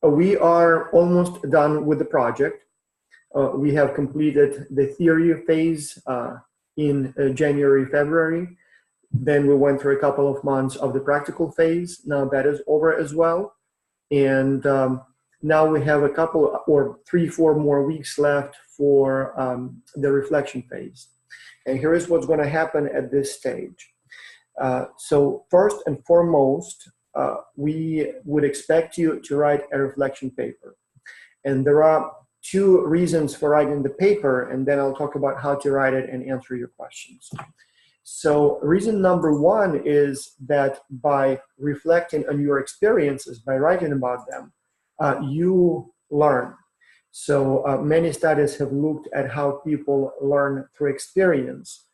We are almost done with the project. We have completed the theory phase in January, February. Then we went through a couple of months of the practical phase. Now that is over as well. And now we have a couple or 3-4 more weeks left for the reflection phase. And here is what's going to happen at this stage. So first and foremost, we would expect you to write a reflection paper. And there are 2 reasons for writing the paper, and then I'll talk about how to write it and answer your questions. So reason number 1 is that by reflecting on your experiences, by writing about them, you learn. So many studies have looked at how people learn through experience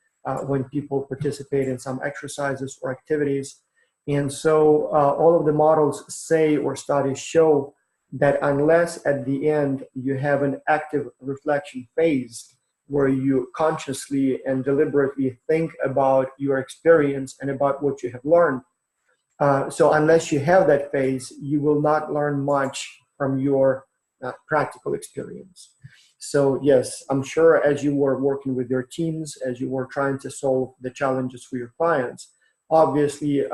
when people participate in some exercises or activities. And so all of the models say, or studies show, that unless at the end you have an active reflection phase where you consciously and deliberately think about your experience and about what you have learned, so unless you have that phase, you will not learn much from your practical experience. So yes, I'm sure as you were working with your teams, as you were trying to solve the challenges for your clients, obviously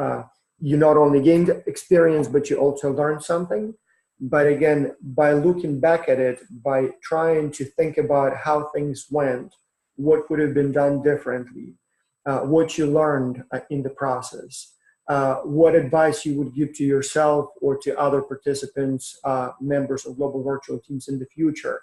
you not only gained experience, but you also learned something. But again, by looking back at it, by trying to think about how things went, what could have been done differently, what you learned in the process, what advice you would give to yourself or to other participants, members of global virtual teams in the future.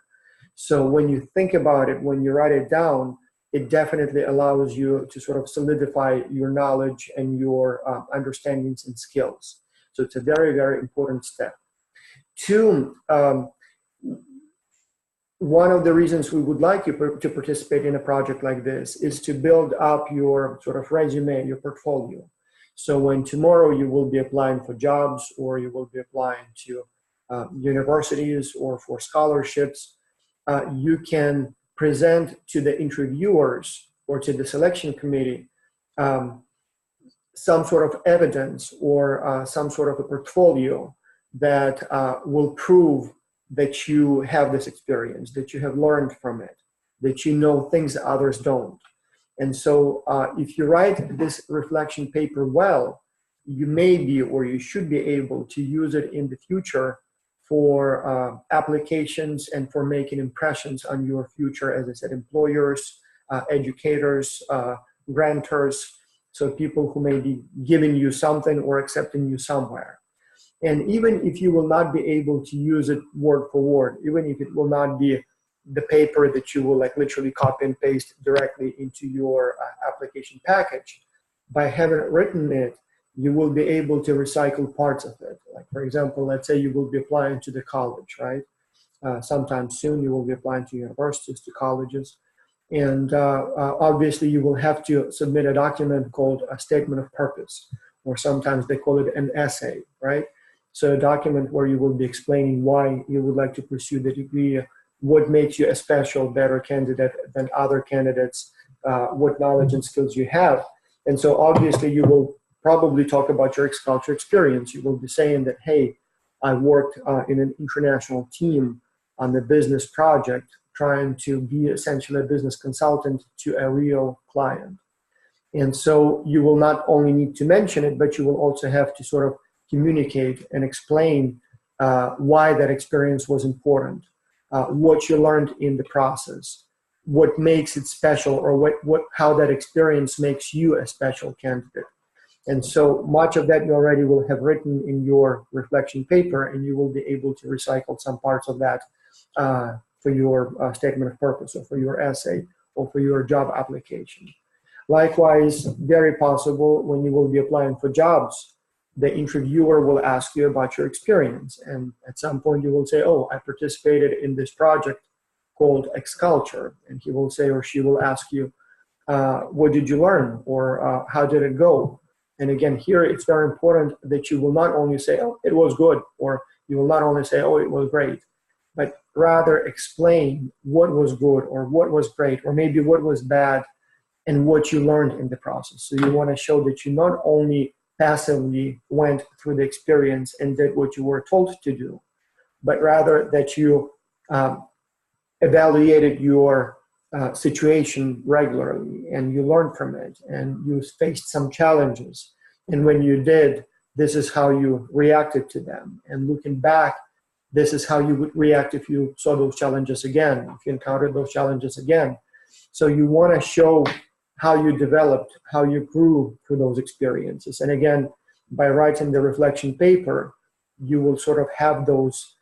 So when you think about it, when you write it down, it definitely allows you to sort of solidify your knowledge and your understandings and skills. So it's a very, very important step. 2, one of the reasons we would like you to participate in a project like this is to build up your sort of resume, your portfolio. So when tomorrow you will be applying for jobs, or you will be applying to universities or for scholarships, you can present to the interviewers or to the selection committee some sort of evidence or some sort of a portfolio that will prove that you have this experience, that you have learned from it, that you know things that others don't. And so if you write this reflection paper well, you may be, or you should be able to use it in the future for applications and for making impressions on your future, as I said, employers, educators, grantors, so people who may be giving you something or accepting you somewhere. And even if you will not be able to use it word for word, even if it will not be the paper that you will like literally copy and paste directly into your application package, by having written it, you will be able to recycle parts of it. Like for example, let's say you will be applying to the college, right? Sometime soon you will be applying to universities, to colleges. And obviously you will have to submit a document called a statement of purpose, or sometimes they call it an essay, right? So a document where you will be explaining why you would like to pursue the degree, what makes you a special, better candidate than other candidates, what knowledge and skills you have. And so obviously you will probably talk about your culture experience. You will be saying that, hey, I worked in an international team on the business project, trying to be essentially a business consultant to a real client. And so you will not only need to mention it, but you will also have to sort of communicate and explain why that experience was important, what you learned in the process, what makes it special, or how that experience makes you a special candidate. And so much of that you already will have written in your reflection paper, and you will be able to recycle some parts of that for your statement of purpose, or for your essay, or for your job application. Likewise, very possible when you will be applying for jobs, the interviewer will ask you about your experience. And at some point you will say, oh, I participated in this project called X Culture. And he will say, or she will ask you, what did you learn? Or how did it go? And again, here it's very important that you will not only say, oh, it was good, or you will not only say, oh, it was great, but rather explain what was good, or what was great, or maybe what was bad, and what you learned in the process. So you want to show that you not only passively went through the experience and did what you were told to do, but rather that you evaluated your situation regularly, and you learned from it, and you faced some challenges. And when you did, this is how you reacted to them. And looking back, this is how you would react if you saw those challenges again, if you encountered those challenges again. So you want to show how you developed, how you grew through those experiences. And again, by writing the reflection paper, you will sort of have those,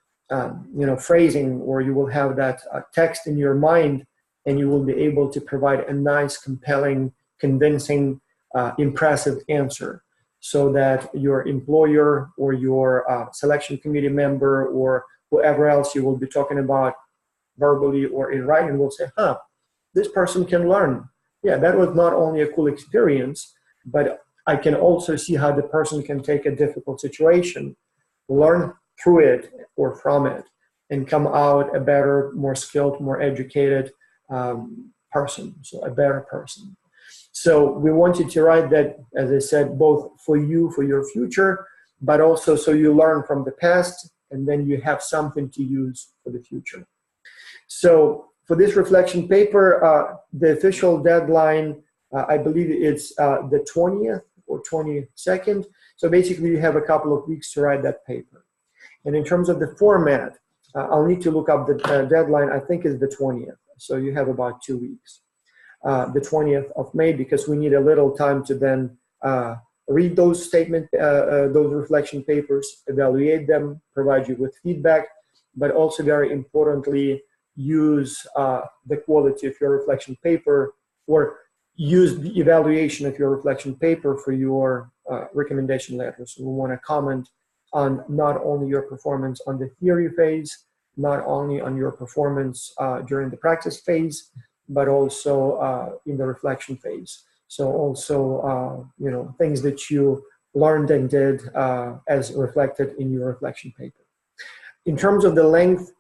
phrasing, or you will have that text in your mind, and you will be able to provide a nice, compelling, convincing, impressive answer, so that your employer or your selection committee member or whoever else you will be talking about verbally or in writing will say, this person can learn. Yeah, that was not only a cool experience, but I can also see how the person can take a difficult situation, learn through it or from it, and come out a better, more skilled, more educated person, so a better person. So we wanted to write that, as I said, both for you, for your future, but also so you learn from the past, and then you have something to use for the future. So for this reflection paper, the official deadline, I believe it's the 20th or 22nd. So basically you have a couple of weeks to write that paper. And in terms of the format, I'll need to look up the deadline. I think is the 20th. So you have about 2 weeks. The 20th of May, because we need a little time to then read those those reflection papers, evaluate them, provide you with feedback, but also very importantly, use the quality of your reflection paper, or use the evaluation of your reflection paper for your recommendation letters. So we want to comment on not only your performance on the theory phase, not only on your performance during the practice phase, but also in the reflection phase. So also, things that you learned and did as reflected in your reflection paper. In terms of the length,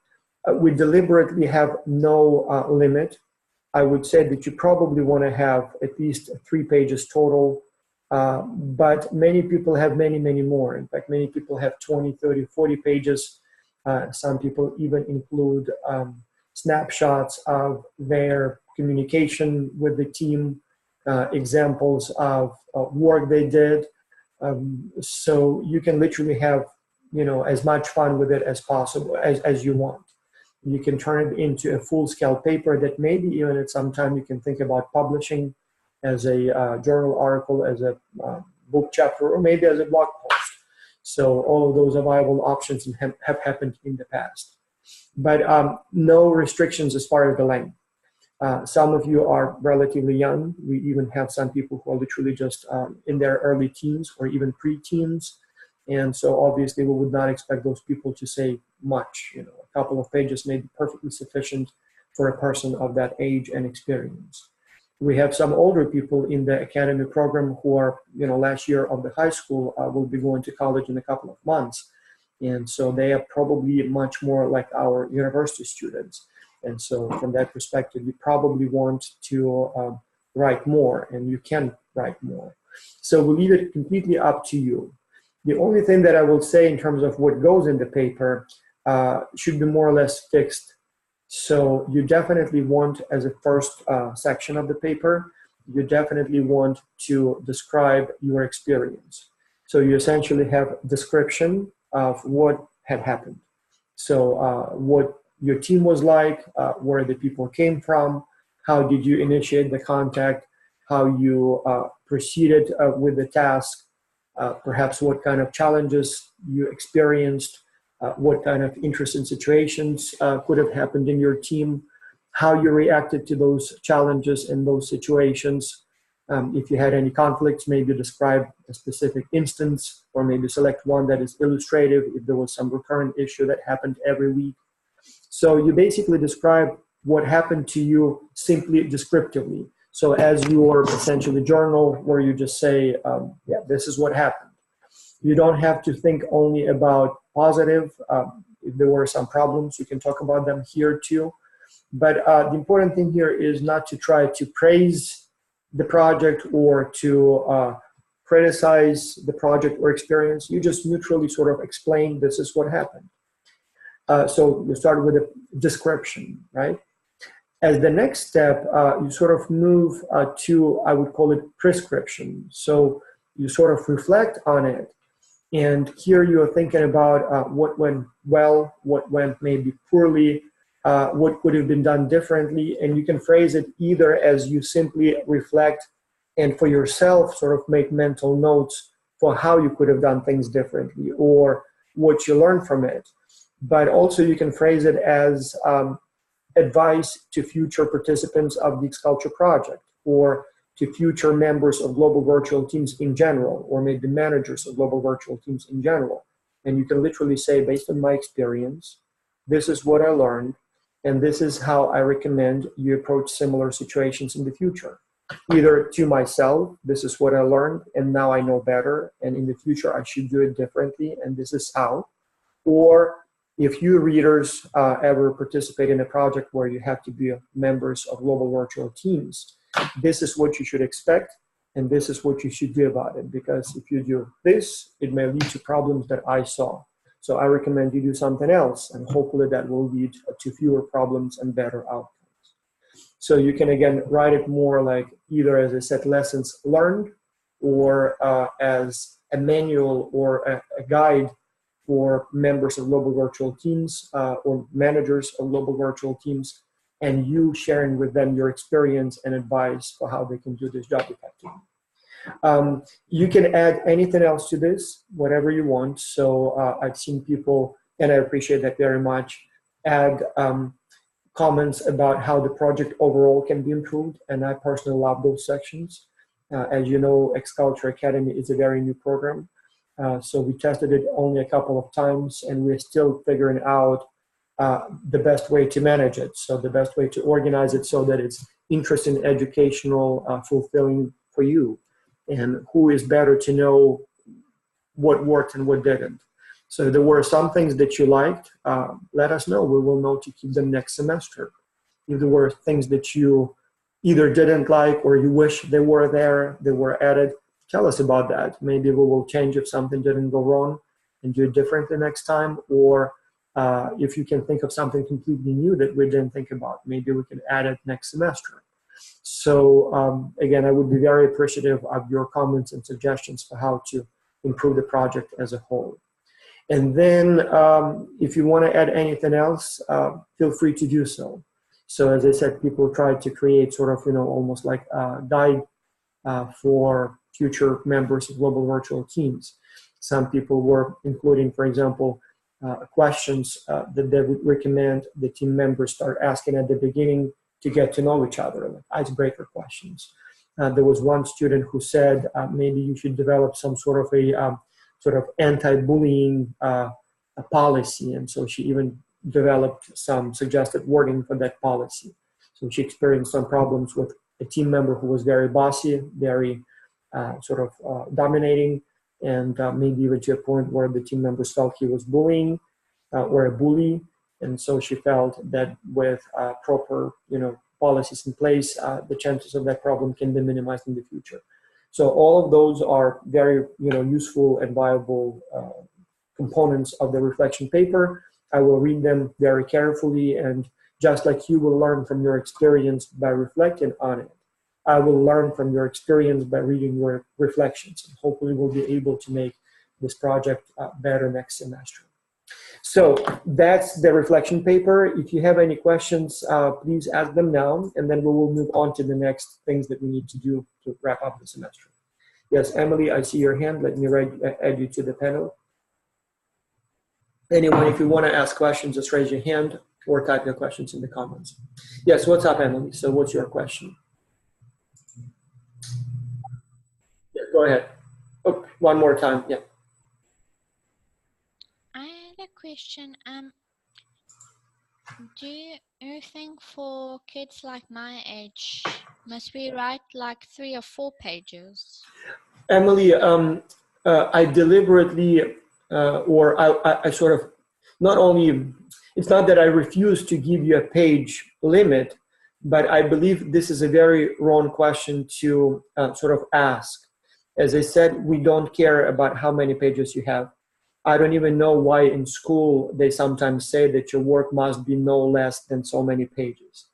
we deliberately have no limit. I would say that you probably want to have at least 3 pages total, but many people have many, many more. In fact, many people have 20, 30, 40 pages. Some people even include snapshots of their communication with the team, examples of work they did. So you can literally have, as much fun with it as possible, as you want. You can turn it into a full-scale paper that maybe even at some time you can think about publishing as a journal article, as a book chapter, or maybe as a blog post. So all of those are viable options and have happened in the past. But no restrictions as far as the length. Some of you are relatively young. We even have some people who are literally just in their early teens or even pre-teens. And so obviously we would not expect those people to say much. A couple of pages may be perfectly sufficient for a person of that age and experience. We have some older people in the academy program who are, last year of the high school, will be going to college in a couple of months. And so they are probably much more like our university students. And so from that perspective, you probably want to write more, and you can write more. So we'll leave it completely up to you. The only thing that I will say in terms of what goes in the paper should be more or less fixed. So you definitely want, as a first section of the paper, you definitely want to describe your experience. So you essentially have description of what had happened. So what your team was like, where the people came from, how did you initiate the contact, how you proceeded with the task, perhaps what kind of challenges you experienced, what kind of interesting situations could have happened in your team, how you reacted to those challenges and those situations. If you had any conflicts, maybe describe a specific instance, or maybe select one that is illustrative if there was some recurrent issue that happened every week. So you basically describe what happened to you simply descriptively. So as your essentially journal, where you just say, yeah, this is what happened. You don't have to think only about positive. If there were some problems, you can talk about them here too. But the important thing here is not to try to praise the project or to criticize the project or experience. You just neutrally sort of explain this is what happened. So you start with a description, right? As the next step, you sort of move to, I would call it prescription. So you sort of reflect on it. And here you're thinking about what went well, what went maybe poorly, what could have been done differently. And you can phrase it either as you simply reflect and for yourself sort of make mental notes for how you could have done things differently or what you learned from it. But also you can phrase it as advice to future participants of the Xculture project, or to future members of global virtual teams in general, or maybe managers of global virtual teams in general. And you can literally say, based on my experience, this is what I learned, and this is how I recommend you approach similar situations in the future. Either to myself, this is what I learned, and now I know better, and in the future I should do it differently, and this is how. Or if you readers ever participate in a project where you have to be members of global virtual teams, this is what you should expect, and this is what you should do about it. Because if you do this, it may lead to problems that I saw. So I recommend you do something else, and hopefully that will lead to fewer problems and better outcomes. So you can, again, write it more like either, as I said, lessons learned, or as a manual or a guide for members of global virtual teams or managers of global virtual teams, and you sharing with them your experience and advice for how they can do this job effectively. You can add anything else to this, whatever you want. So I've seen people, and I appreciate that very much, add comments about how the project overall can be improved, and I personally love those sections. As you know, Xculture Academy is a very new program. So we tested it only a couple of times, and we're still figuring out the best way to manage it. So the best way to organize it so that it's interesting, educational, fulfilling for you. And who is better to know what worked and what didn't. So there were some things that you liked, let us know. We will know to keep them next semester. If there were things that you either didn't like or you wish they were there, they were added, tell us about that. Maybe we will change if something didn't go wrong and do it differently next time. Or if you can think of something completely new that we didn't think about, maybe we can add it next semester. So again, I would be very appreciative of your comments and suggestions for how to improve the project as a whole. And then if you want to add anything else, feel free to do so. So as I said, people try to create sort of, almost like a guide for future members of global virtual teams. Some people were including, for example, questions that they would recommend the team members start asking at the beginning to get to know each other, like icebreaker questions. There was one student who said maybe you should develop some sort of a anti-bullying policy, and so she even developed some suggested wording for that policy. So she experienced some problems with a team member who was very bossy, very dominating, and maybe even to a point where the team members felt he was bullying or a bully. And so she felt that with proper, policies in place, the chances of that problem can be minimized in the future. So all of those are very, useful and viable components of the reflection paper. I will read them very carefully, and just like you will learn from your experience by reflecting on it, I will learn from your experience by reading your reflections, and hopefully we'll be able to make this project better next semester. So that's the reflection paper. If you have any questions, please ask them now, and then we will move on to the next things that we need to do to wrap up the semester. Yes, Emily, I see your hand. Let me add you to the panel. Anyone, if you want to ask questions, just raise your hand or type your questions in the comments. Yes, what's up, Emily? So what's your question? Yeah, go ahead. Oh, one more time, yeah. I had a question. Do you think for kids like my age, must we write like 3 or 4 pages? Emily, I deliberately, or I sort of, not only, it's not that I refuse to give you a page limit, but I believe this is a very wrong question to sort of ask. As I said, we don't care about how many pages you have. I don't even know why in school they sometimes say that your work must be no less than so many pages.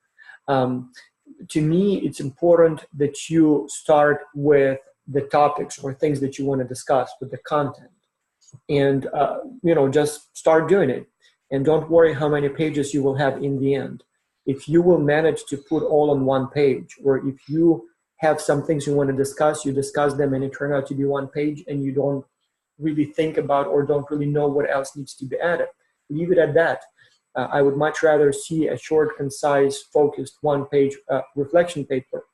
To me, it's important that you start with the topics or things that you want to discuss, with the content, and just start doing it, and don't worry how many pages you will have in the end. If you will manage to put all on one page, or if you have some things you want to discuss, you discuss them and it turned out to be one page and you don't really think about or don't really know what else needs to be added, leave it at that. I would much rather see a short, concise, focused one-page reflection paper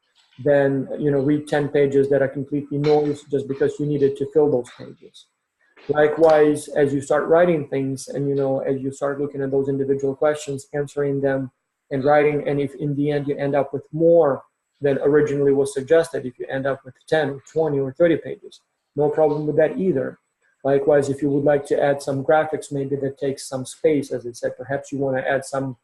than read 10 pages that are completely noise just because you needed to fill those pages. Likewise, as you start writing things and as you start looking at those individual questions, answering them and writing, and if in the end you end up with more than originally was suggested, if you end up with 10 or 20 or 30 pages, no problem with that either. Likewise, if you would like to add some graphics, maybe that takes some space, as I said, perhaps you want to add some,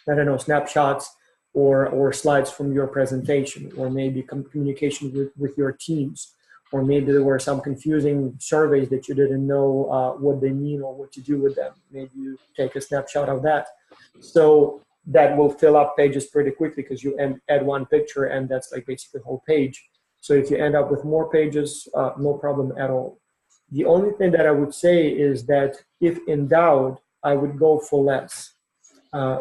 I don't know, snapshots or slides from your presentation, or maybe communication with your teams, or maybe there were some confusing surveys that you didn't know what they mean or what to do with them. Maybe you take a snapshot of that. So that will fill up pages pretty quickly because you add one picture and that's like basically the whole page. So if you end up with more pages, no problem at all. The only thing that I would say is that if in doubt, I would go for less.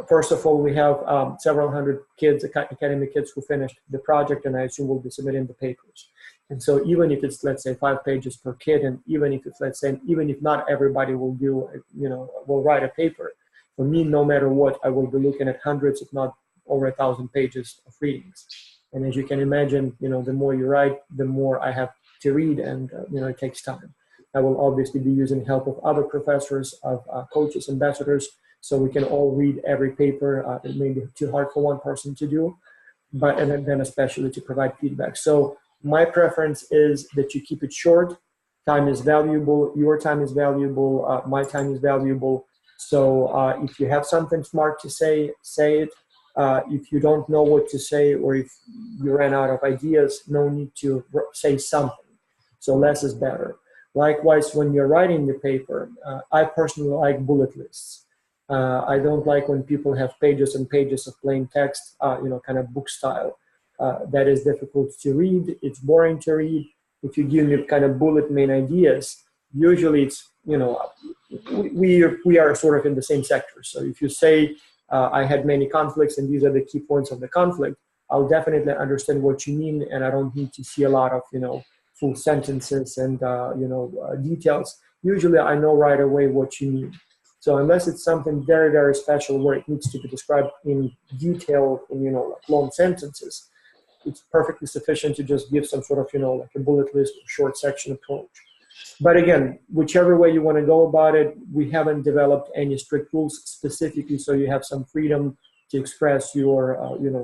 First of all, we have several hundred kids, academic kids, who finished the project, and I assume will be submitting the papers. And so even if it's, let's say, 5 pages per kid, and even if it's, let's say, even if not everybody will do, will write a paper, for me, no matter what, I will be looking at hundreds, if not over 1,000 pages of readings. And as you can imagine, the more you write, the more I have to read, and it takes time. I will obviously be using help of other professors, of coaches, ambassadors, so we can all read every paper. It may be too hard for one person to do, and then especially to provide feedback. So my preference is that you keep it short. Time is valuable. Your time is valuable. My time is valuable. So if you have something smart to say, say it. If you don't know what to say, or if you ran out of ideas, no need to say something. So less is better. Likewise, when you're writing the paper, I personally like bullet lists. I don't like when people have pages and pages of plain text, kind of book style. That is difficult to read. It's boring to read. If you give me kind of bullet main ideas, usually it's, we are sort of in the same sector. So if you say, I had many conflicts and these are the key points of the conflict, I'll definitely understand what you mean, and I don't need to see a lot of, full sentences and, details. Usually I know right away what you mean. So unless it's something very, very special where it needs to be described in detail in, like long sentences, it's perfectly sufficient to just give some sort of, like a bullet list or short section approach. But again, whichever way you want to go about it, we haven't developed any strict rules specifically, so you have some freedom to express your,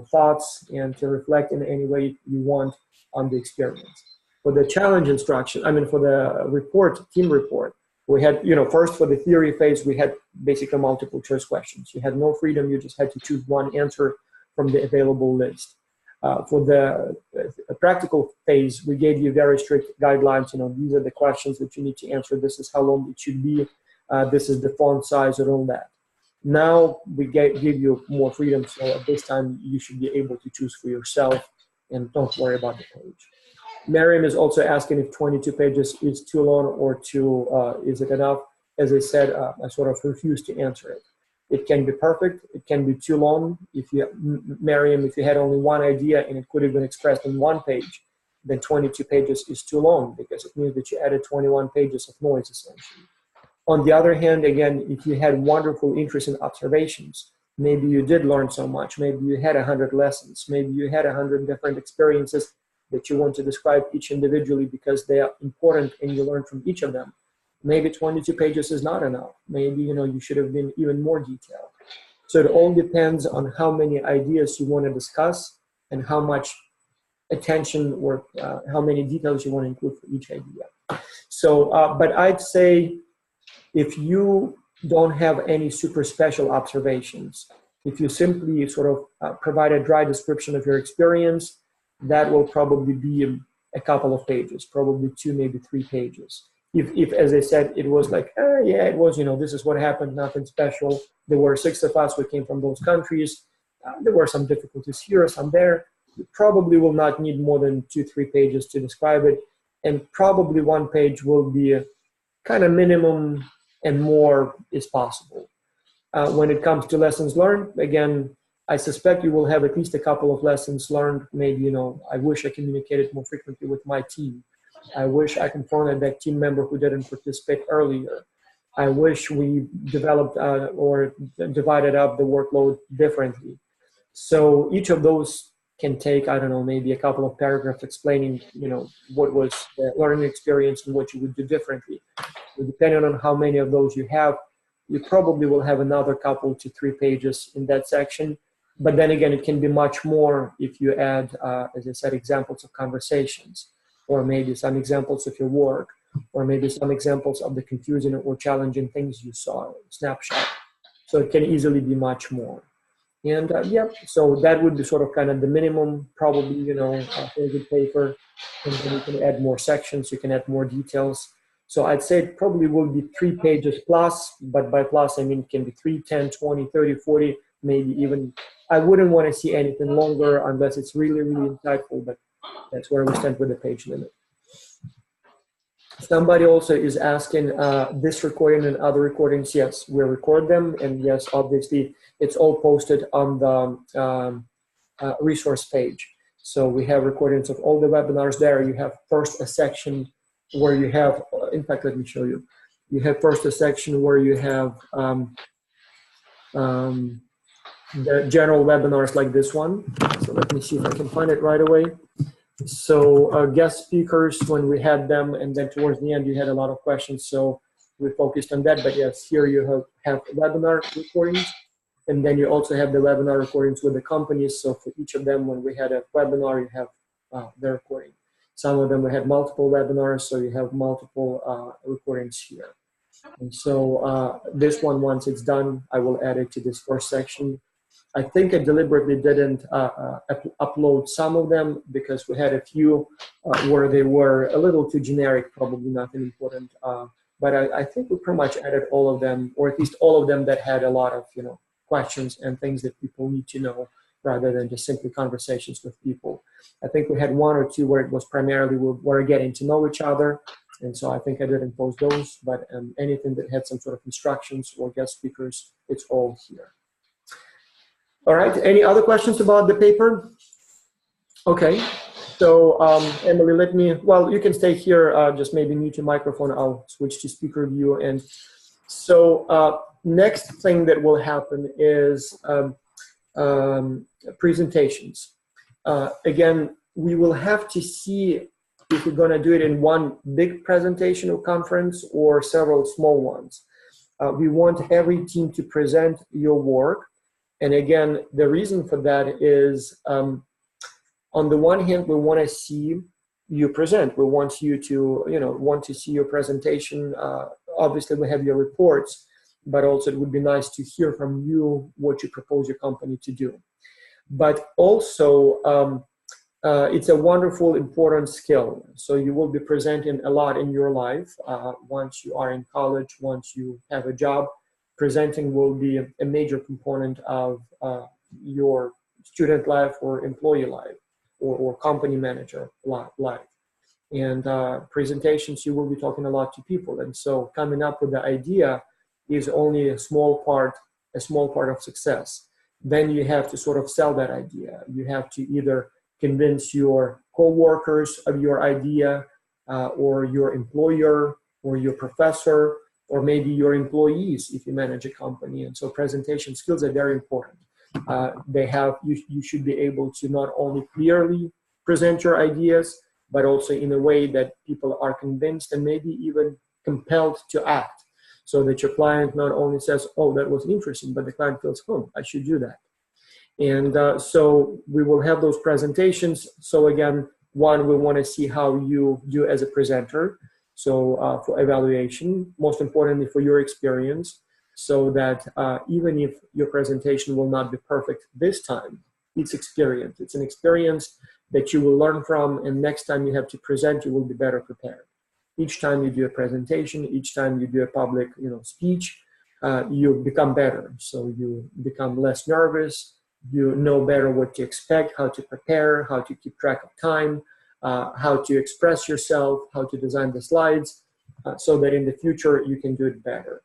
thoughts and to reflect in any way you want on the experience. For the challenge instruction, for the report, team report, we had, first for the theory phase, we had basically multiple choice questions. You had no freedom, you just had to choose one answer from the available list. For the practical phase, we gave you very strict guidelines. These are the questions that you need to answer. This is how long it should be. This is the font size and all that. Now we give you more freedom. So at this time, you should be able to choose for yourself and don't worry about the page. Miriam is also asking if 22 pages is too long or is it enough? As I said, I sort of refuse to answer it. It can be perfect. It can be too long. Miriam, if you had only one idea and it could have been expressed in one page, then 22 pages is too long because it means that you added 21 pages of noise essentially. On the other hand, again, if you had wonderful, interesting observations, maybe you did learn so much, maybe you had 100 lessons, maybe you had 100 different experiences that you want to describe each individually because they are important and you learn from each of them. Maybe 22 pages is not enough. Maybe, you should have been even more detailed. So it all depends on how many ideas you want to discuss and how much attention or how many details you want to include for each idea. So, but I'd say if you don't have any super special observations, if you simply sort of provide a dry description of your experience, that will probably be a couple of pages, probably 2, maybe 3 pages. if as I said, it was like, yeah, it was, this is what happened, nothing special. There were 6 of us who came from those countries. There were some difficulties here, some there. You probably will not need more than 2-3 pages to describe it. And probably 1 page will be a kind of minimum, and more is possible. When it comes to lessons learned, again, I suspect you will have at least a couple of lessons learned. Maybe, I wish I communicated more frequently with my team. I wish I confronted that team member who didn't participate earlier. I wish we developed or divided up the workload differently. So each of those can take, I don't know, maybe a couple of paragraphs explaining, what was the learning experience and what you would do differently. So depending on how many of those you have, you probably will have another couple to 3 pages in that section. But then again, it can be much more if you add, as I said, examples of conversations, or maybe some examples of your work, or maybe some examples of the confusing or challenging things you saw, snapshot. So it can easily be much more. And yeah, so that would be sort of kind of the minimum, probably, for a good paper. And then you can add more sections, you can add more details. So I'd say it probably will be 3 pages plus, but by plus, I mean, it can be 3, 10, 20, 30, 40, maybe even. I wouldn't want to see anything longer unless it's really, really insightful, but that's where we stand with the page limit. Somebody also is asking, this recording and other recordings. Yes, we record them, and yes, obviously, it's all posted on the resource page. So we have recordings of all the webinars there. You have first a section where you have, in fact, let me show you. You have first a section where you have the general webinars like this one. So let me see if I can find it right away. So guest speakers, when we had them, and then towards the end you had a lot of questions, so we focused on that. But yes, here you have webinar recordings, and then you also have the webinar recordings with the companies. So for each of them, when we had a webinar, you have the recording. Some of them we had multiple webinars, so you have multiple recordings here. And so this one, once it's done, I will add it to this first section. I think I deliberately didn't upload some of them because we had a few where they were a little too generic, probably nothing important. But I think we pretty much added all of them, or at least all of them that had a lot of questions and things that people need to know, rather than just simply conversations with people. I think we had 1 or 2 where it was primarily we were getting to know each other, and so I think I didn't post those. But anything that had some sort of instructions or guest speakers, it's all here. All right, any other questions about the paper? Okay, so Emily, well, you can stay here, just maybe mute your microphone. I'll switch to speaker view. And so next thing that will happen is presentations. Again, we will have to see if we're gonna do it in one big presentation or conference or several small ones. We want every team to present your work. And again, the reason for that is, on the one hand, we want to see you present. We want you to, want to see your presentation. Obviously, we have your reports, but also it would be nice to hear from you what you propose your company to do. But also, it's a wonderful, important skill. So you will be presenting a lot in your life. Once you are in college, once you have a job, presenting will be a major component of your student life or employee life or company manager life. And presentations, you will be talking a lot to people. And so coming up with the idea is only a small part of success. Then you have to sort of sell that idea. You have to either convince your coworkers of your idea or your employer or your professor, or maybe your employees if you manage a company. And so presentation skills are very important. You should be able to not only clearly present your ideas, but also in a way that people are convinced and maybe even compelled to act, so that your client not only says, oh, that was interesting, but the client feels, oh, I should do that. And so we will have those presentations. So again, one, we want to see how you do as a presenter. So for evaluation, most importantly for your experience, so that even if your presentation will not be perfect this time, it's experience. It's an experience that you will learn from, and next time you have to present, you will be better prepared. Each time you do a presentation, each time you do a public, speech, you become better. So you become less nervous. You know better what to expect, how to prepare, how to keep track of time, how to express yourself, how to design the slides, so that in the future you can do it better.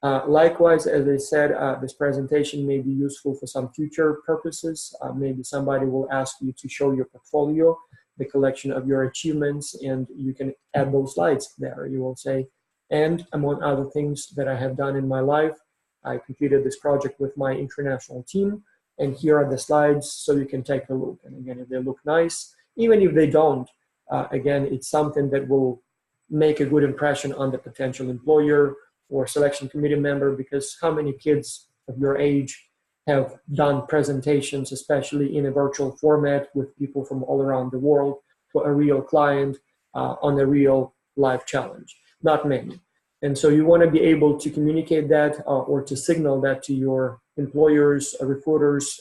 Likewise, as I said, this presentation may be useful for some future purposes. Maybe somebody will ask you to show your portfolio, the collection of your achievements, and you can add those slides there. You will say, and among other things that I have done in my life, I completed this project with my international team, and here are the slides so you can take a look. And again, if they look nice, even if they don't, again, it's something that will make a good impression on the potential employer or selection committee member, because how many kids of your age have done presentations, especially in a virtual format with people from all around the world for a real client on a real life challenge? Not many. And so you want to be able to communicate that or to signal that to your employers, recruiters.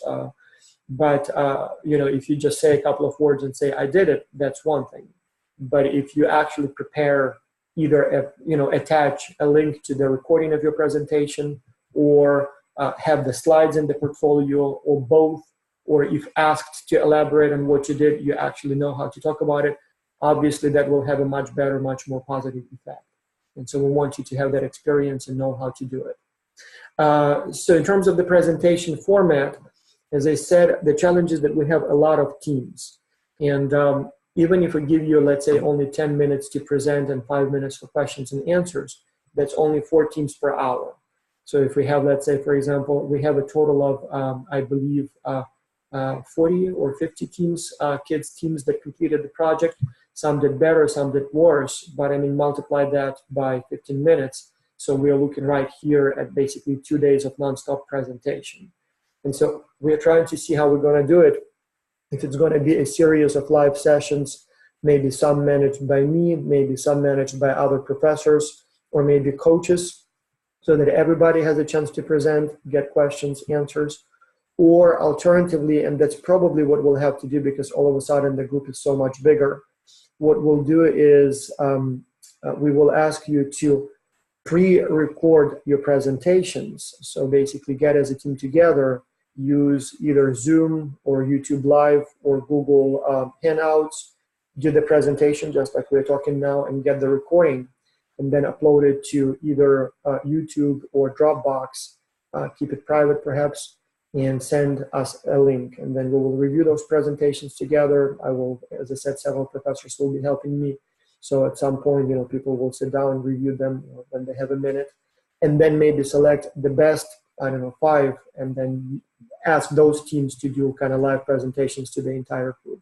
But if you just say a couple of words and say, I did it, that's one thing. But if you actually prepare, either attach a link to the recording of your presentation, or have the slides in the portfolio, or both, or if asked to elaborate on what you did, you actually know how to talk about it, obviously that will have a much better, much more positive effect. And so we want you to have that experience and know how to do it. So in terms of the presentation format, as I said, the challenge is that we have a lot of teams. And even if we give you, let's say, only 10 minutes to present and 5 minutes for questions and answers, that's only 4 teams per hour. So if we have, let's say, for example, we have a total of, I believe, 40 or 50 teams, kids teams that completed the project. Some did better, some did worse, but I mean, multiply that by 15 minutes. So we're looking right here at basically 2 days of nonstop presentation. And so we're trying to see how we're going to do it. If it's going to be a series of live sessions, maybe some managed by me, maybe some managed by other professors, or maybe coaches, so that everybody has a chance to present, get questions, answers. Or alternatively, and that's probably what we'll have to do because all of a sudden the group is so much bigger, what we'll do is we will ask you to pre-record your presentations. So basically get as a team together, use either Zoom or YouTube Live or Google Hangouts, do the presentation just like we're talking now, and get the recording, and then upload it to either YouTube or Dropbox, keep it private perhaps, and send us a link. And then we will review those presentations together. I will, as I said, several professors will be helping me. So at some point, people will sit down and review them when they have a minute, and then maybe select the best, 5, and then ask those teams to do kind of live presentations to the entire group.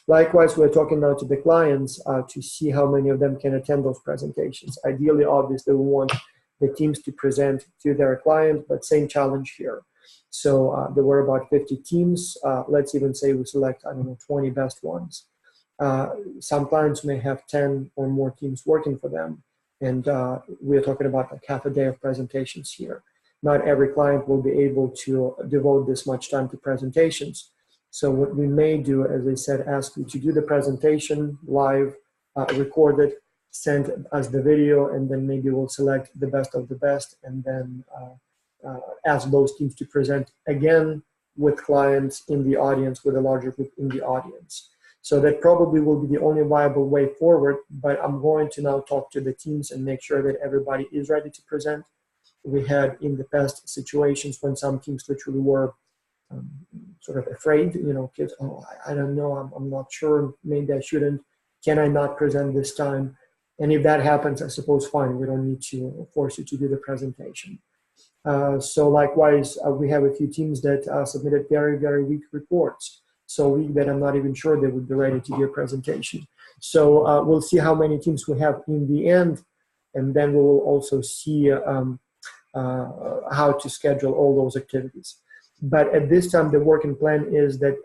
Likewise, we're talking now to the clients to see how many of them can attend those presentations. Ideally, obviously, we want the teams to present to their client, but same challenge here. So there were about 50 teams. Let's even say we select, 20 best ones. Some clients may have 10 or more teams working for them. And we're talking about like half a day of presentations here. Not every client will be able to devote this much time to presentations. So what we may do, as I said, ask you to do the presentation live, record it, send us the video, and then maybe we'll select the best of the best, and then ask those teams to present again with clients in the audience, with a larger group in the audience. So that probably will be the only viable way forward, but I'm going to now talk to the teams and make sure that everybody is ready to present. We had in the past situations when some teams literally were sort of afraid, kids, I don't know, I'm not sure, maybe I shouldn't, can I not present this time? And if that happens, I suppose fine, we don't need to force you to do the presentation. So likewise, we have a few teams that submitted very, very weak reports. So weak that I'm not even sure they would be ready to do a presentation. So we'll see how many teams we have in the end, and then we will also see how to schedule all those activities. But at this time, the working plan is that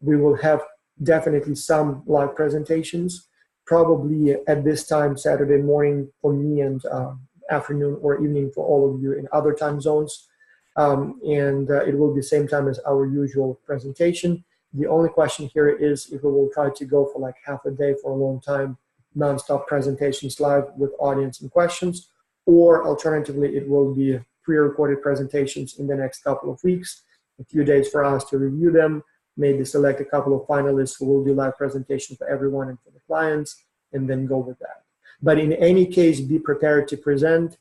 we will have definitely some live presentations, probably at this time, Saturday morning for me, and afternoon or evening for all of you in other time zones. And it will be the same time as our usual presentation. The only question here is if we will try to go for like half a day for a long time, non-stop presentations live with audience and questions, or alternatively, it will be pre-recorded presentations in the next couple of weeks, a few days for us to review them, maybe select a couple of finalists who will do live presentations for everyone and for the clients, and then go with that. But in any case, be prepared to present,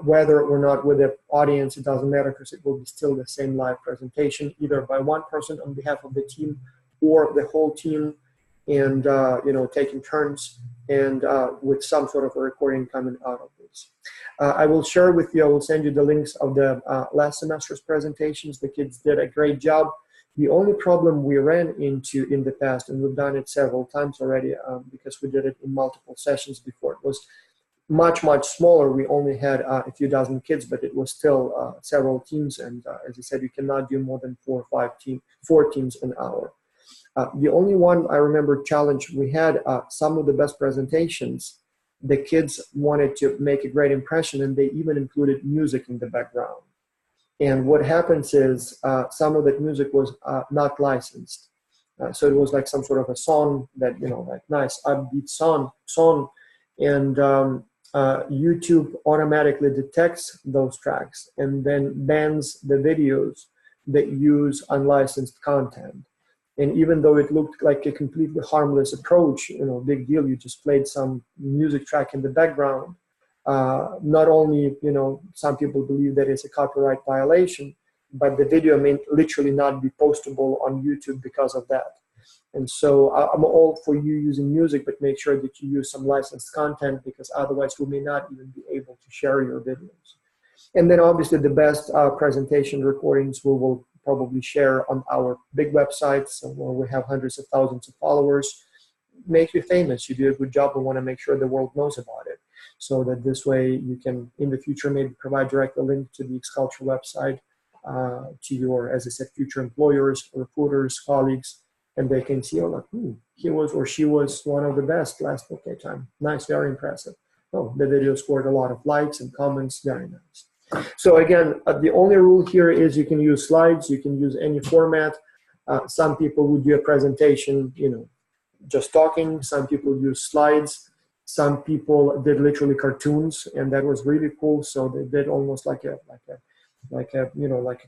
whether or not with the audience, it doesn't matter, because it will be still the same live presentation, either by one person on behalf of the team or the whole team, and taking turns, and with some sort of a recording coming out of this. I will share with you, I will send you the links of the last semester's presentations. The kids did a great job. The only problem we ran into in the past, and we've done it several times already, because we did it in multiple sessions before, it was much, much smaller. We only had a few dozen kids, but it was still several teams. And as I said, you cannot do more than 4 teams an hour. The only one I remember challenge, we had some of the best presentations. The kids wanted to make a great impression, and they even included music in the background. And what happens is some of that music was not licensed. So it was like some sort of a song that, like nice upbeat song, and YouTube automatically detects those tracks and then bans the videos that use unlicensed content. And even though it looked like a completely harmless approach, big deal, you just played some music track in the background. Not only, some people believe that it's a copyright violation, but the video may literally not be postable on YouTube because of that. And so I'm all for you using music, but make sure that you use some licensed content, because otherwise we may not even be able to share your videos. And then obviously the best presentation recordings we will probably share on our big websites where we have hundreds of thousands of followers. Make you famous. You do a good job. We want to make sure the world knows about it, so that this way you can, in the future, maybe provide direct a link to the X-Culture website to your, as I said, future employers, recruiters, colleagues, and they can see, he was or she was one of the best last OK time. Nice, very impressive. Oh, the video scored a lot of likes and comments. Very nice. So again, the only rule here is you can use slides, you can use any format. Some people would do a presentation, just talking. Some people use slides. Some people did literally cartoons, and that was really cool. So they did almost like a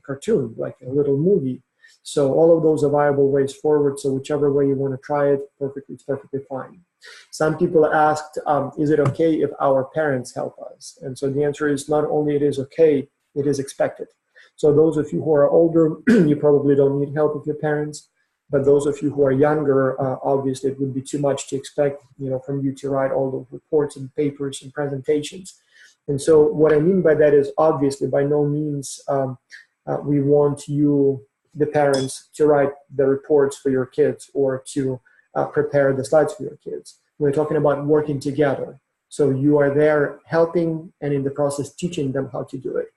cartoon, like a little movie. So all of those are viable ways forward. So whichever way you want to try it, it's perfectly fine. Some people asked, is it okay if our parents help us? And so the answer is not only it is okay, it is expected. So those of you who are older, you probably don't need help with your parents. But those of you who are younger, obviously it would be too much to expect, from you to write all those reports and papers and presentations. And so what I mean by that is, obviously, by no means we want you, the parents, to write the reports for your kids or to prepare the slides for your kids. We're talking about working together. So you are there helping and in the process teaching them how to do it.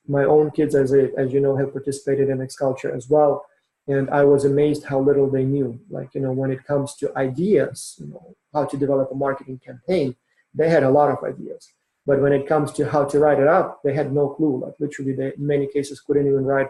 My own kids, as you know, have participated in X-Culture as well. And I was amazed how little they knew. Like, when it comes to ideas, how to develop a marketing campaign, they had a lot of ideas. But when it comes to how to write it up, they had no clue. Like literally, they in many cases couldn't even write,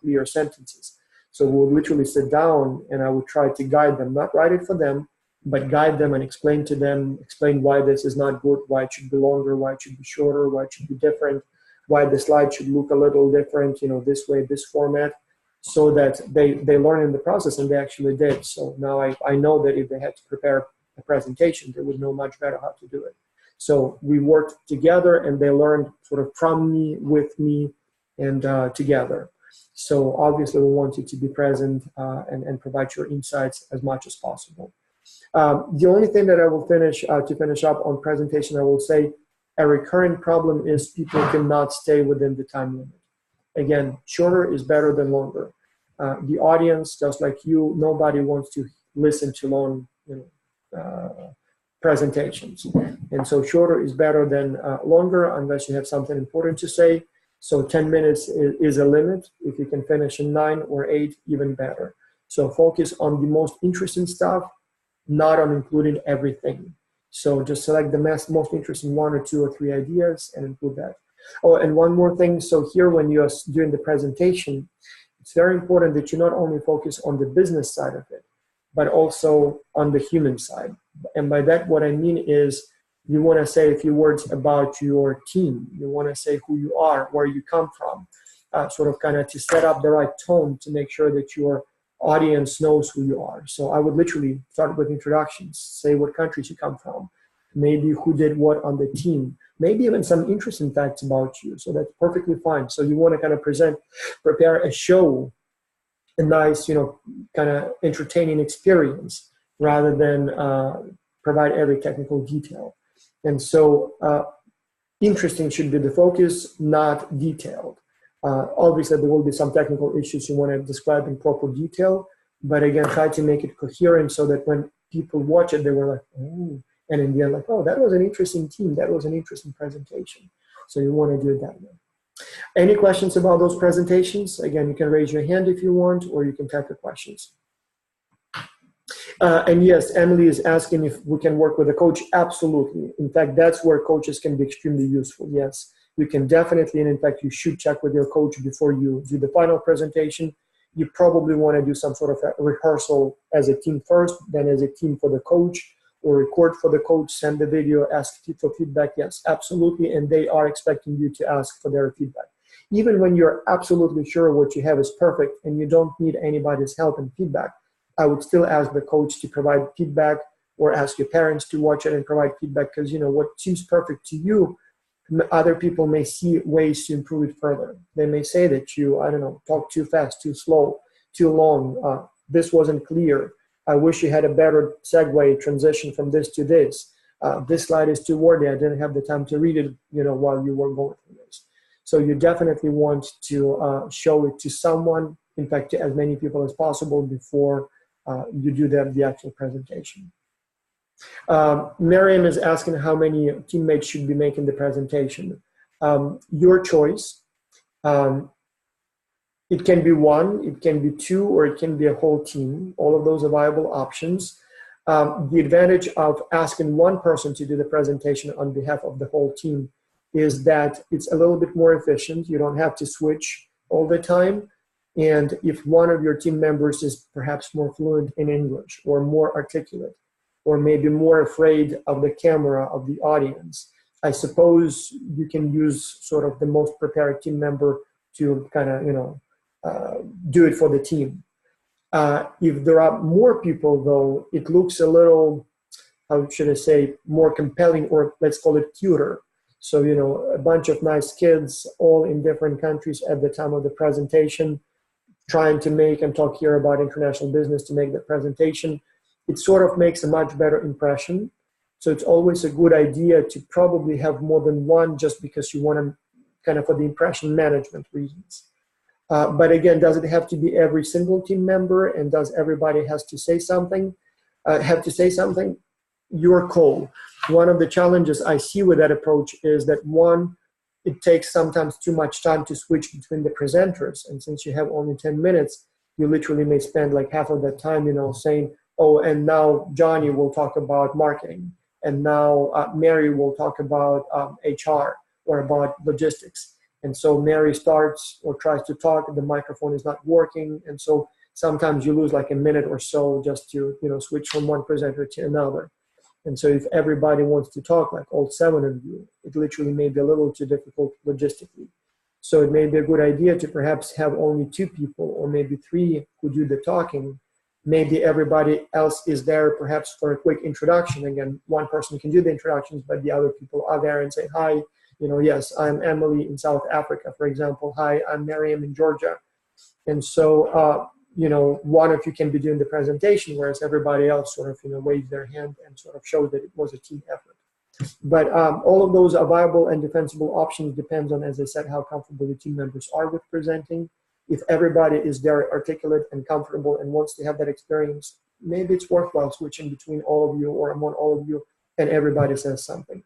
clear sentences. So we would literally sit down and I would try to guide them, not write it for them, but guide them and explain to them, explain why this is not good, why it should be longer, why it should be shorter, why it should be different, why the slide should look a little different, this way, this format, so that they learn in the process, and they actually did. So now I know that if they had to prepare a presentation, they would know much better how to do it. So we worked together and they learned sort of from me, with me, and together. So obviously we want you to be present and provide your insights as much as possible. The only thing that I will finish up on presentation, I will say a recurring problem is people cannot stay within the time limit. Again, shorter is better than longer. The audience, just like you, nobody wants to listen to long presentations. And so shorter is better than longer, unless you have something important to say. So 10 minutes is a limit. If you can finish in 9 or 8, even better. So focus on the most interesting stuff, not on including everything. So just select the most interesting 1 or 2 or 3 ideas and include that. Oh, and one more thing. So here, when you're doing the presentation, it's very important that you not only focus on the business side of it, but also on the human side. And by that, what I mean is you want to say a few words about your team. You want to say who you are, where you come from, sort of kind of to set up the right tone to make sure that your audience knows who you are. So I would literally start with introductions, say what countries you come from, maybe who did what on the team, maybe even some interesting facts about you. So that's perfectly fine. So you want to kind of prepare a show, a nice, kind of entertaining experience rather than provide every technical detail. And so interesting should be the focus, not detailed. Obviously, there will be some technical issues you want to describe in proper detail, but again, try to make it coherent so that when people watch it, they were like, oh, and in the end, like, oh, that was an interesting team. That was an interesting presentation. So you want to do it that way. Any questions about those presentations? Again, you can raise your hand if you want, or you can type the questions. And yes, Emily is asking if we can work with a coach. Absolutely. In fact, that's where coaches can be extremely useful. Yes, you can definitely, and in fact, you should check with your coach before you do the final presentation. You probably want to do some sort of a rehearsal as a team first, then as a team for the coach, or record for the coach, send the video, ask for feedback. Yes, absolutely. And they are expecting you to ask for their feedback. Even when you're absolutely sure what you have is perfect and you don't need anybody's help and feedback, I would still ask the coach to provide feedback, or ask your parents to watch it and provide feedback, because what seems perfect to you, other people may see ways to improve it further. They may say that you, I don't know, talk too fast, too slow, too long. This wasn't clear. I wish you had a better segue transition from this to this. This slide is too wordy. I didn't have the time to read it, while you were going through this. So you definitely want to show it to someone, in fact, to as many people as possible before you do the actual presentation. Miriam is asking how many teammates should be making the presentation. Your choice. It can be one, it can be two, or it can be a whole team. All of those are viable options. The advantage of asking one person to do the presentation on behalf of the whole team is that it's a little bit more efficient. You don't have to switch all the time. And if one of your team members is perhaps more fluent in English, or more articulate, or maybe more afraid of the camera, of the audience, I suppose you can use sort of the most prepared team member to kind of, do it for the team. If there are more people, though, it looks a little, how should I say, more compelling, or let's call it cuter. So, a bunch of nice kids, all in different countries at the time of the presentation, trying to make and talk here about international business to make the presentation. It sort of makes a much better impression. So it's always a good idea to probably have more than one, just because you want to kind of for the impression management reasons. But again, does it have to be every single team member, and does everybody have to say something? Your call. One of the challenges I see with that approach is that, one, it takes sometimes too much time to switch between the presenters. And since you have only 10 minutes, you literally may spend like half of that time, saying, oh, and now Johnny will talk about marketing. And now Mary will talk about HR or about logistics. And so Mary starts or tries to talk, the microphone is not working. And so sometimes you lose like a minute or so just to, switch from one presenter to another. And so if everybody wants to talk, like all 7 of you, it literally may be a little too difficult logistically. So it may be a good idea to perhaps have only 2 people, or maybe 3 who do the talking. Maybe everybody else is there perhaps for a quick introduction. Again, one person can do the introductions, but the other people are there and say, hi, yes, I'm Emily in South Africa, for example. Hi, I'm Miriam in Georgia. And so, one of you can be doing the presentation, whereas everybody else sort of, waves their hand and sort of shows that it was a team effort. But all of those are viable and defensible options. Depends on, as I said, how comfortable the team members are with presenting. If everybody is very articulate and comfortable and wants to have that experience, maybe it's worthwhile switching between all of you or among all of you, and everybody says something.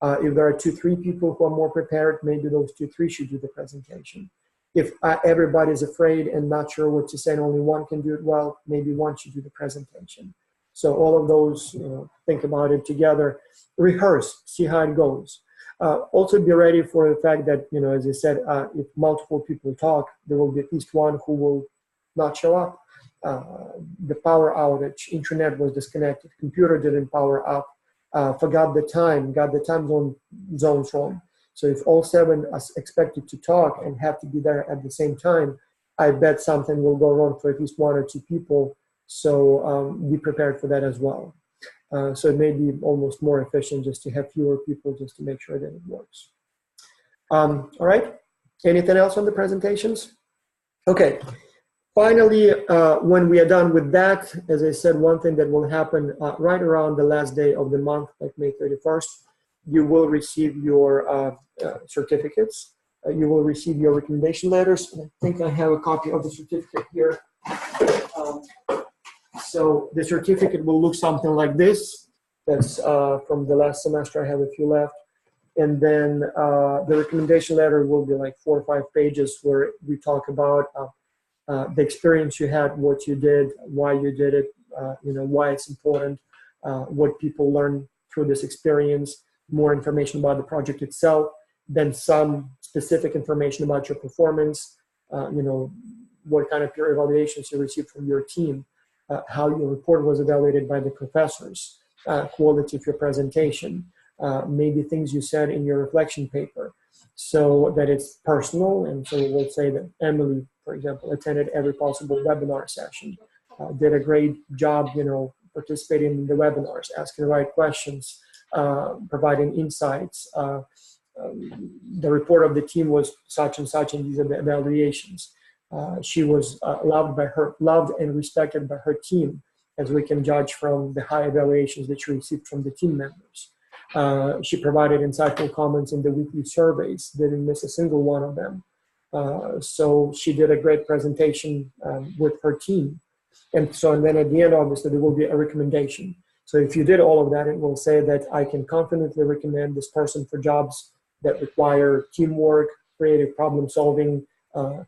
If there are 2-3 people who are more prepared, maybe those 2-3 should do the presentation. If everybody's afraid and not sure what to say and only one can do it well, maybe one should do the presentation. So all of those, think about it together. Rehearse, see how it goes. Also be ready for the fact that, as I said, if multiple people talk, there will be at least one who will not show up. the power outage, internet was disconnected, computer didn't power up, forgot the time, got the zones wrong. So if all 7 are expected to talk and have to be there at the same time, I bet something will go wrong for at least 1 or 2 people. So be prepared for that as well. So it may be almost more efficient just to have fewer people just to make sure that it works. All right, anything else on the presentations? Okay, finally, when we are done with that, as I said, one thing that will happen right around the last day of the month, like May 31st, you will receive your certificates. You will receive your recommendation letters. I think I have a copy of the certificate here. So the certificate will look something like this. That's from the last semester. I have a few left. And then the recommendation letter will be like 4 or 5 pages where we talk about the experience you had, what you did, why you did it, why it's important, what people learn through this experience, more information about the project itself, then some specific information about your performance, what kind of peer evaluations you received from your team, how your report was evaluated by the professors, quality of your presentation, maybe things you said in your reflection paper, so that it's personal. And so we'll say that Emily, for example, attended every possible webinar session, did a great job, participating in the webinars, asking the right questions, providing insights. The report of the team was such and such, and these are the evaluations. She was loved and respected by her team, as we can judge from the high evaluations that she received from the team members. She provided insightful comments in the weekly surveys, didn't miss a single one of them. So she did a great presentation with her team. And then at the end, obviously, there will be a recommendation. So if you did all of that, it will say that I can confidently recommend this person for jobs that require teamwork, creative problem solving,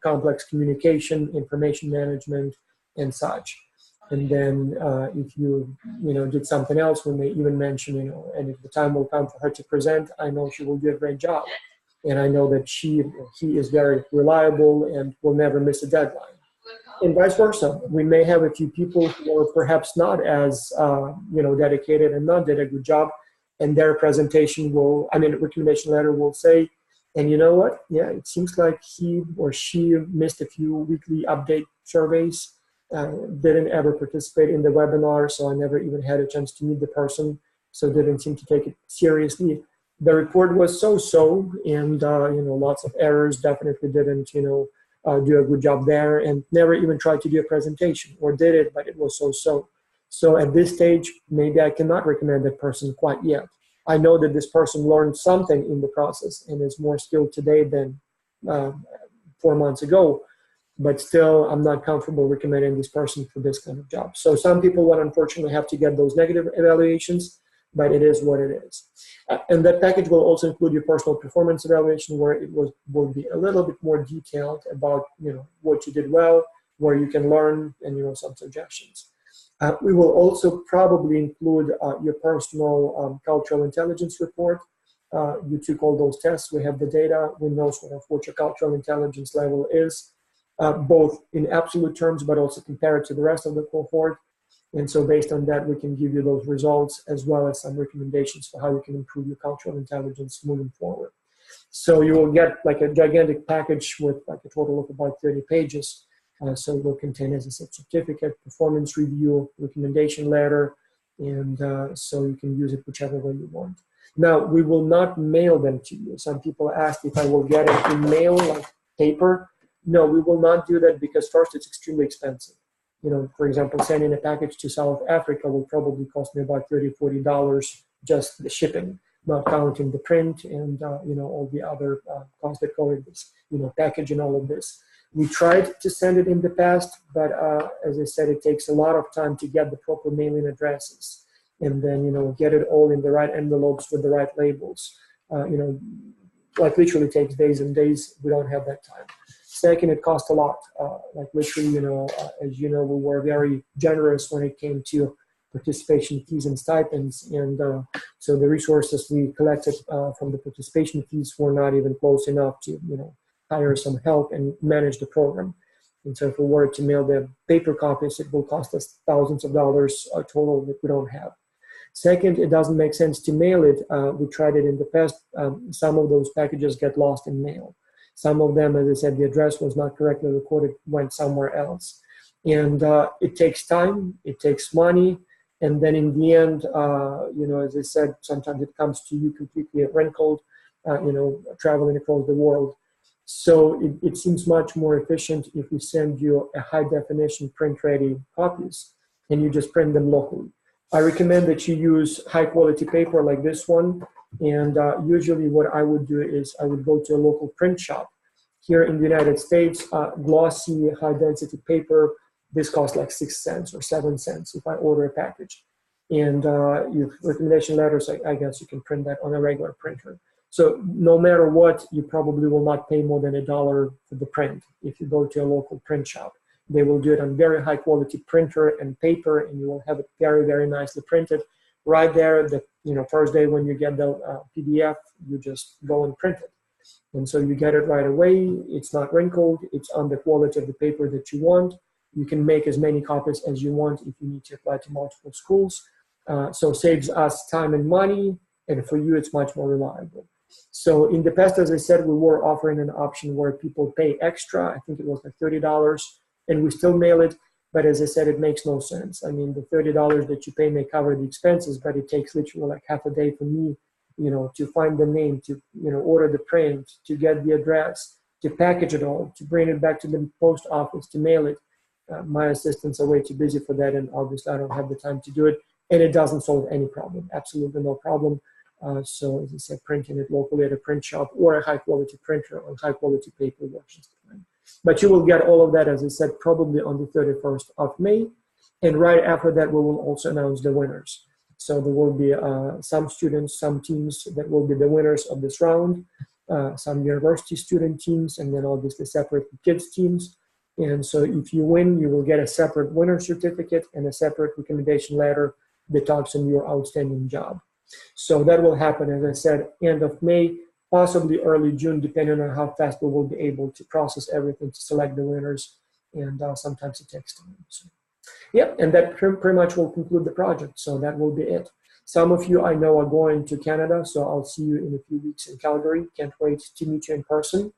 complex communication, information management, and such. And then if you did something else, we may even mention, and if the time will come for her to present, I know she will do a great job. And I know that he is very reliable and will never miss a deadline. And vice versa. We may have a few people who are perhaps not as dedicated and not did a good job, and their presentation recommendation letter will say, and you know what? Yeah, it seems like he or she missed a few weekly update surveys, didn't ever participate in the webinar, so I never even had a chance to meet the person, so didn't seem to take it seriously. The report was so-so, and lots of errors, definitely didn't do a good job there, and never even tried to do a presentation, or did it, but it was so-so. So at this stage, maybe I cannot recommend that person quite yet. I know that this person learned something in the process and is more skilled today than 4 months ago, but still I'm not comfortable recommending this person for this kind of job. So some people will unfortunately have to get those negative evaluations, but it is what it is. And that package will also include your personal performance evaluation, where it will be a little bit more detailed about what you did well, where you can learn, and some suggestions. We will also probably include your personal cultural intelligence report. You took all those tests. We have the data. We know sort of what your cultural intelligence level is, both in absolute terms, but also compared to the rest of the cohort. And so based on that, we can give you those results, as well as some recommendations for how you can improve your cultural intelligence moving forward. So you will get like a gigantic package with like a total of about 30 pages. So it will contain, as I said, certificate, performance review, recommendation letter, and so you can use it whichever way you want. Now, we will not mail them to you. Some people asked if I will get it in mail, like paper. No, we will not do that, because first, it's extremely expensive. For example, sending a package to South Africa will probably cost me about $30, $40 just the shipping, not counting the print and all the other costs that go with this, package and all of this. We tried to send it in the past, but as I said, it takes a lot of time to get the proper mailing addresses, and then get it all in the right envelopes with the right labels. Like literally takes days and days. We don't have that time. Second, it costs a lot. Like literally, as you know, we were very generous when it came to participation fees and stipends, and so the resources we collected from the participation fees were not even close enough to hire some help and manage the program. And so if we were to mail the paper copies, it will cost us thousands of dollars total that we don't have. Second, it doesn't make sense to mail it. We tried it in the past. Some of those packages get lost in mail. Some of them, as I said, the address was not correctly recorded, went somewhere else. And it takes time, it takes money, and then in the end, as I said, sometimes it comes to you completely wrinkled, traveling across the world. So it seems much more efficient if we send you a high definition print ready copies and you just print them locally. I recommend that you use high quality paper like this one. And usually what I would do is I would go to a local print shop. Here in the United States, glossy high density paper, this costs like 6 cents or 7 cents if I order a package. And your recommendation letters, I guess you can print that on a regular printer. So no matter what, you probably will not pay more than $1 for the print if you go to a local print shop. They will do it on very high quality printer and paper, and you will have it very, very nicely printed. Right there, the first day when you get the PDF, you just go and print it. And so you get it right away. It's not wrinkled. It's on the quality of the paper that you want. You can make as many copies as you want if you need to apply to multiple schools. So saves us time and money, and for you, it's much more reliable. So in the past, as I said, we were offering an option where people pay extra. I think it was like $30, and we still mail it. But as I said, it makes no sense. I mean, the $30 that you pay may cover the expenses, but it takes literally like half a day for me, to find the name, to, order the print, to get the address, to package it all, to bring it back to the post office, to mail it. My assistants are way too busy for that, and obviously I don't have the time to do it. And it doesn't solve any problem, absolutely no problem. So as I said, printing it locally at a print shop or a high quality printer on high quality paper works just fine. But you will get all of that, as I said, probably on the 31st of May. And right after that, we will also announce the winners. So there will be some students, some teams that will be the winners of this round, some university student teams, and then obviously separate kids teams. And so if you win, you will get a separate winner certificate and a separate recommendation letter that talks on your outstanding job. So that will happen, as I said, end of May, possibly early June, depending on how fast we will be able to process everything to select the winners. And sometimes it takes time. So, yeah, and that pretty much will conclude the project. So that will be it. Some of you I know are going to Canada, so I'll see you in a few weeks in Calgary. Can't wait to meet you in person.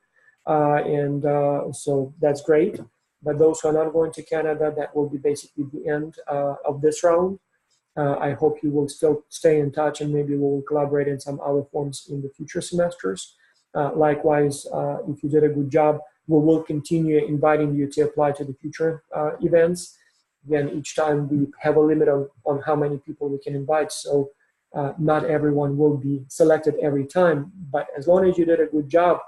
So that's great. But those who are not going to Canada, that will be basically the end of this round. I hope you will still stay in touch, and maybe we'll collaborate in some other forms in the future semesters. Likewise, if you did a good job, we will continue inviting you to apply to the future events. Again, each time we have a limit on how many people we can invite, so not everyone will be selected every time. But as long as you did a good job,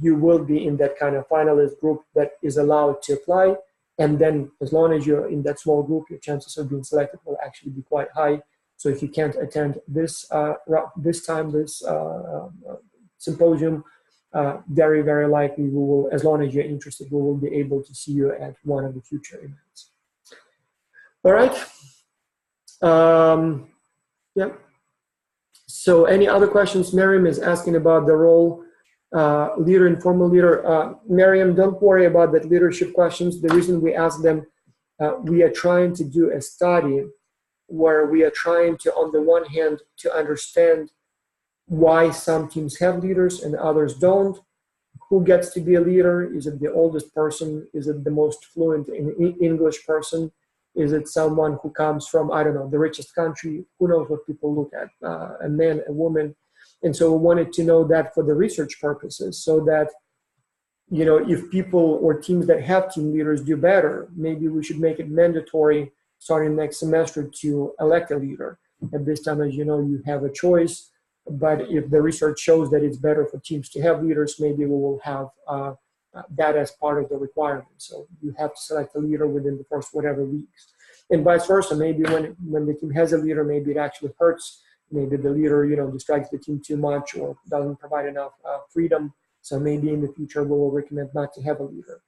you will be in that kind of finalist group that is allowed to apply. And then as long as you're in that small group, your chances of being selected will actually be quite high. So if you can't attend this symposium, very, very likely we will, as long as you're interested, we will be able to see you at one of the future events. All right. Yeah. So any other questions? Miriam is asking about the role. Leader, informal leader. Miriam, don't worry about that leadership questions. The reason we ask them, we are trying to do a study where we are trying to, on the one hand, to understand why some teams have leaders and others don't. Who gets to be a leader? Is it the oldest person? Is it the most fluent in English person? Is it someone who comes from, I don't know, the richest country? Who knows what people look at? A man, a woman. And so we wanted to know that for the research purposes, so that, if people or teams that have team leaders do better, maybe we should make it mandatory starting next semester to elect a leader. At this time, as you know, you have a choice, but if the research shows that it's better for teams to have leaders, maybe we will have that as part of the requirement. So you have to select a leader within the first whatever weeks. And vice versa, maybe when the team has a leader, maybe it actually hurts. Maybe the leader, distracts the team too much or doesn't provide enough freedom. So maybe in the future, we will recommend not to have a leader.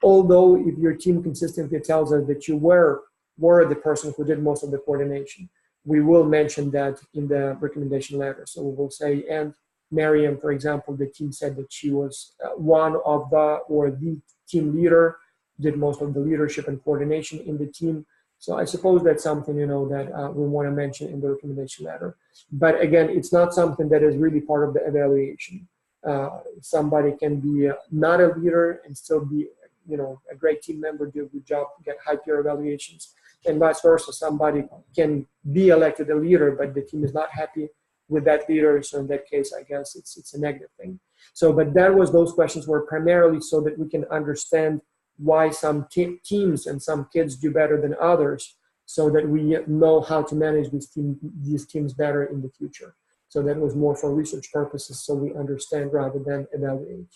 Although if your team consistently tells us that you were the person who did most of the coordination, we will mention that in the recommendation letter. So we will say, and Miriam, for example, the team said that she was one of the team leader, did most of the leadership and coordination in the team. So I suppose that's something, you know, that we want to mention in the recommendation letter. But again, it's not something that is really part of the evaluation. Somebody can be not a leader and still be, you know, a great team member, do a good job, get high peer evaluations, and vice versa. Somebody can be elected a leader, but the team is not happy with that leader. So in that case, I guess it's a negative thing. So, but those questions were primarily so that we can understand why some teams and some kids do better than others, so that we know how to manage these teams better in the future. So that was more for research purposes, so we understand rather than evaluate.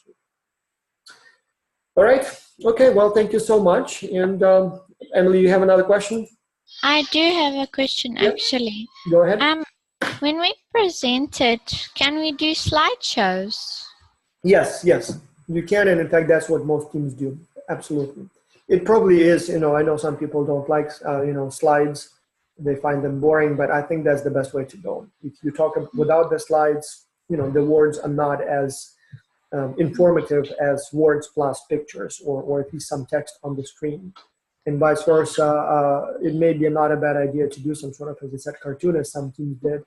All right. Okay. Well, thank you so much. And Emily, you have another question? I do have a question, Yep. actually. Go ahead. When we present it, can we do slideshows? Yes, you can, and in fact, that's what most teams do. Absolutely. It probably is, you know, I know some people don't like, you know, slides. They find them boring, but I think that's the best way to go. If you talk without the slides, you know, the words are not as informative as words plus pictures, or at least some text on the screen. And vice versa, it may be not a bad idea to do some sort of, as I said, cartoon, as some teams did,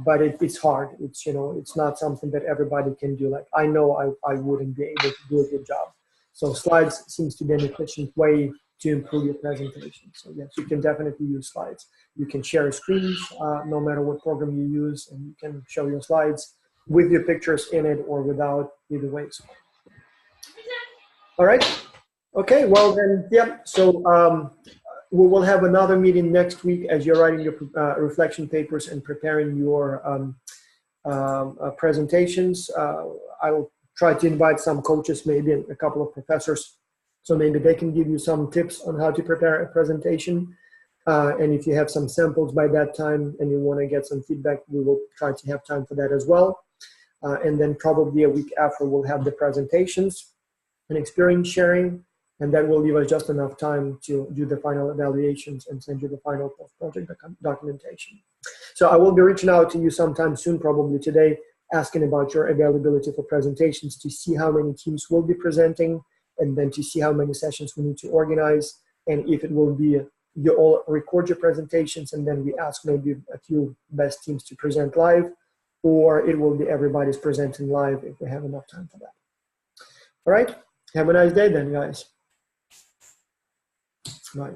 but it's hard. It's, you know, it's not something that everybody can do. Like, I know I wouldn't be able to do a good job. So slides seems to be an efficient way to improve your presentation. So yes, you can definitely use slides. You can share screens, no matter what program you use, and you can show your slides with your pictures in it or without, either way. All right. Okay, well then, yeah, so we will have another meeting next week as you're writing your reflection papers and preparing your presentations. I'll try to invite some coaches, maybe a couple of professors, so maybe they can give you some tips on how to prepare a presentation. And if you have some samples by that time and you want to get some feedback, we will try to have time for that as well. And then probably a week after, we'll have the presentations and experience sharing, and that will leave us just enough time to do the final evaluations and send you the final post-project documentation. So I will be reaching out to you sometime soon, probably today, asking about your availability for presentations, to see how many teams will be presenting, and then to see how many sessions we need to organize, and if it will be you all record your presentations and then we ask maybe a few best teams to present live, or it will be everybody's presenting live if we have enough time for that. All right. Have a nice day then, guys. Bye.